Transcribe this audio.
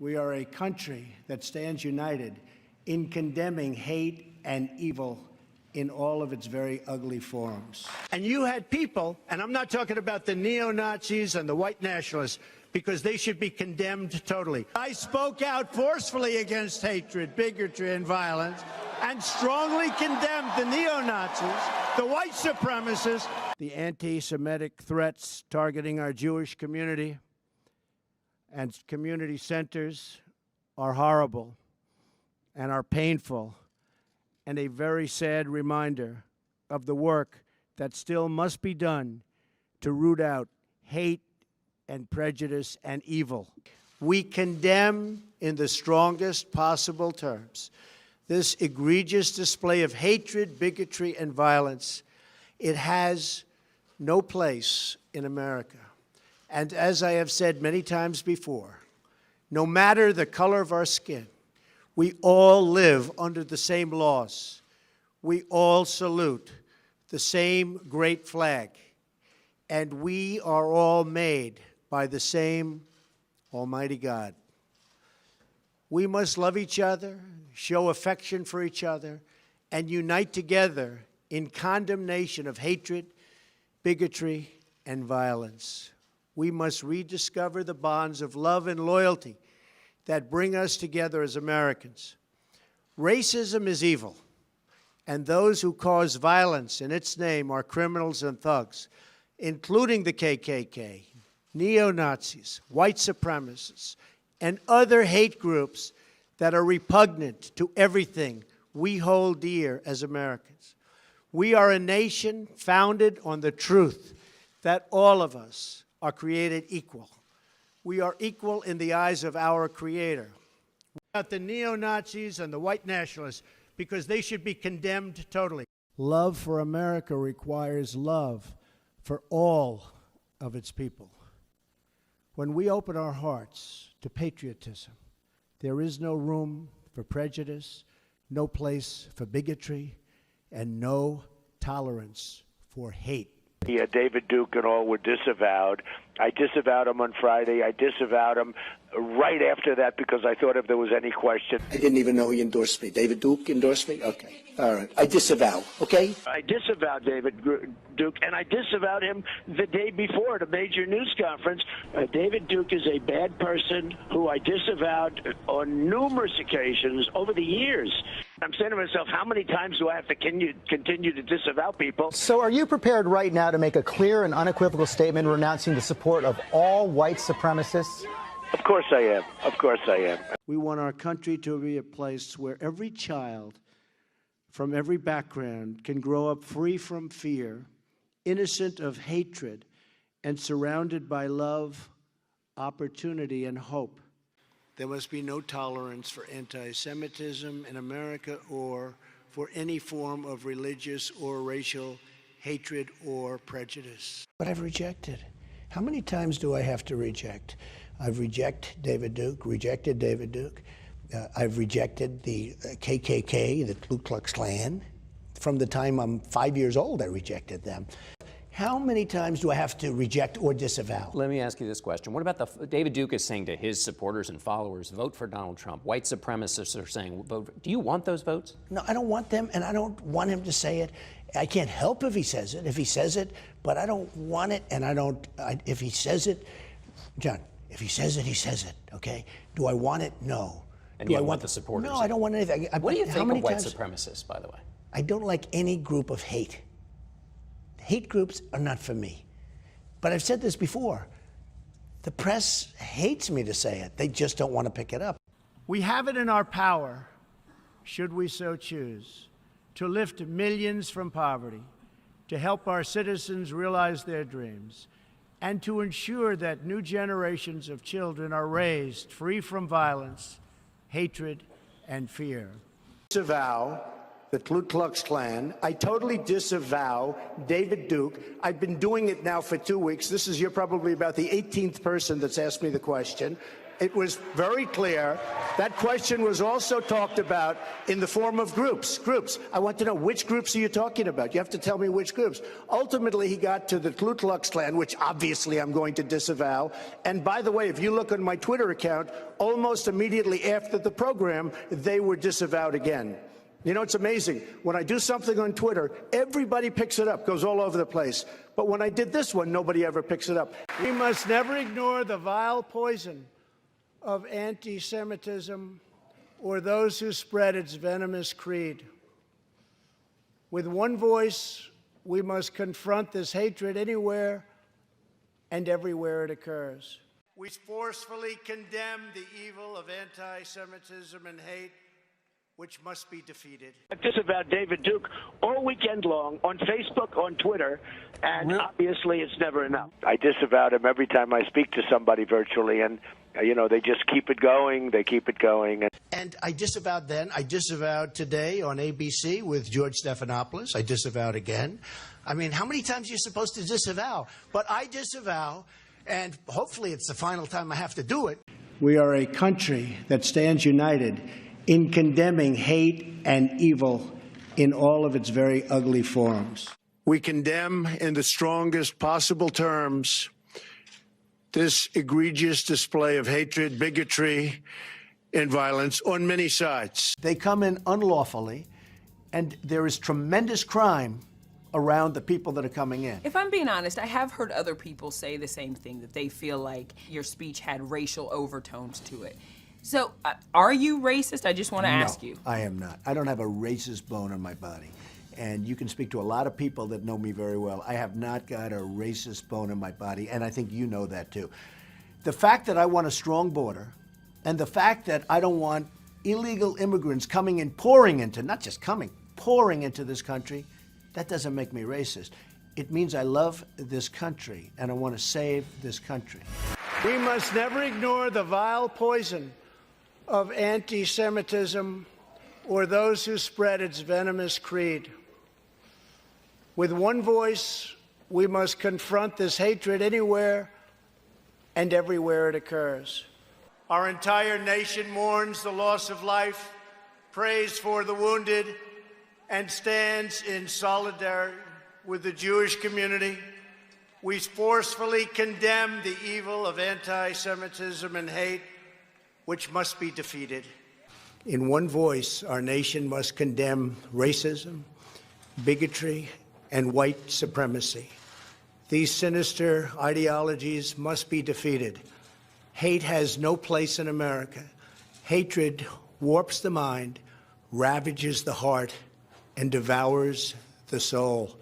We are a country that stands united in condemning hate and evil in all of its very ugly forms. And you had people, and I'm not talking about the neo-Nazis and the white nationalists, because they should be condemned totally. I spoke out forcefully against hatred, bigotry, and violence, and strongly condemned the neo-Nazis, the white supremacists, the anti-Semitic threats targeting our Jewish community and community centers are horrible and are painful, and a very sad reminder of the work that still must be done to root out hate and prejudice and evil. We condemn in the strongest possible terms this egregious display of hatred, bigotry, and violence. It has no place in America. And as I have said many times before, no matter the color of our skin, we all live under the same laws. We all salute the same great flag. And we are all made by the same Almighty God. We must love each other, show affection for each other, and unite together in condemnation of hatred, bigotry, and violence. We must rediscover the bonds of love and loyalty that bring us together as Americans. Racism is evil, and those who cause violence in its name are criminals and thugs, including the KKK, neo-Nazis, white supremacists, and other hate groups that are repugnant to everything we hold dear as Americans. We are a nation founded on the truth that all of us are created equal. We are equal in the eyes of our Creator. About the neo-Nazis and the white nationalists, because they should be condemned totally. Love for America requires love for all of its people. When we open our hearts to patriotism, there is no room for prejudice, no place for bigotry, and no tolerance for hate. Yeah, David Duke and all were disavowed. I disavowed him on Friday. I disavowed him right after that because I thought if there was any question. I didn't even know he endorsed me. David Duke endorsed me? Okay. All right. I disavow, okay? I disavowed David Duke, and I disavowed him the day before at a major news conference. David Duke is a bad person who I disavowed on numerous occasions over the years. I'm saying to myself, how many times do I have to continue to disavow people? So are you prepared right now to make a clear and unequivocal statement renouncing the support of all white supremacists? Of course I am. Of course I am. We want our country to be a place where every child from every background can grow up free from fear, innocent of hatred, and surrounded by love, opportunity, and hope. There must be no tolerance for anti-Semitism in America or for any form of religious or racial hatred or prejudice. But I've rejected. How many times do I have to reject? I've rejected David Duke. I've rejected the KKK, the Ku Klux Klan. From the time I'm 5 years old, I rejected them. How many times do I have to reject or disavow? Let me ask you this question. What about David Duke is saying to his supporters and followers, vote for Donald Trump. White supremacists are saying, vote. Do you want those votes? No, I don't want them, and I don't want him to say it. I can't help if he says it, but I don't want it, and if he says it, John, if he says it, he says it, okay? Do I want it? No. And do I want the supporters? No, I don't want anything. What do you think of white supremacists, by the way? I don't like any group of hate. Hate groups are not for me. But I've said this before. The press hates me to say it. They just don't want to pick it up. We have it in our power, should we so choose, to lift millions from poverty, to help our citizens realize their dreams, and to ensure that new generations of children are raised free from violence, hatred, and fear. Disavow the Ku Klux Klan. I totally disavow David Duke. I've been doing it now for 2 weeks. You're probably about the 18th person that's asked me the question. It was very clear. That question was also talked about in the form of groups. I want to know, which groups are you talking about? You have to tell me which groups. Ultimately, he got to the Ku Klux Klan, which obviously I'm going to disavow. And by the way, if you look on my Twitter account, almost immediately after the program, they were disavowed again. You know, it's amazing. When I do something on Twitter, everybody picks it up, goes all over the place. But when I did this one, nobody ever picks it up. We must never ignore the vile poison of anti-Semitism or those who spread its venomous creed. With one voice, we must confront this hatred anywhere and everywhere it occurs. We forcefully condemn the evil of anti-Semitism and hate, which must be defeated. I disavowed David Duke all weekend long on Facebook, on Twitter, and obviously it's never enough. I disavowed him every time I speak to somebody virtually, and you know, they just keep it going. They keep it going. And I disavowed then. I disavowed today on ABC with George Stephanopoulos. I disavowed again. I mean, how many times are you supposed to disavow? But I disavow, and hopefully it's the final time I have to do it. We are a country that stands united in condemning hate and evil in all of its very ugly forms. We condemn in the strongest possible terms this egregious display of hatred, bigotry, and violence on many sides. They come in unlawfully, and there is tremendous crime around the people that are coming in. If I'm being honest, I have heard other people say the same thing, that they feel like your speech had racial overtones to it. So, are you racist? I just want to ask you. I am not. I don't have a racist bone in my body. And you can speak to a lot of people that know me very well. I have not got a racist bone in my body, and I think you know that too. The fact that I want a strong border, and the fact that I don't want illegal immigrants coming and pouring into, not just coming, pouring into this country, that doesn't make me racist. It means I love this country, and I want to save this country. We must never ignore the vile poison of anti-Semitism or those who spread its venomous creed. With one voice, we must confront this hatred anywhere and everywhere it occurs. Our entire nation mourns the loss of life, prays for the wounded, and stands in solidarity with the Jewish community. We forcefully condemn the evil of anti-Semitism and hate, which must be defeated. In one voice, our nation must condemn racism, bigotry, and white supremacy. These sinister ideologies must be defeated. Hate has no place in America. Hatred warps the mind, ravages the heart, and devours the soul.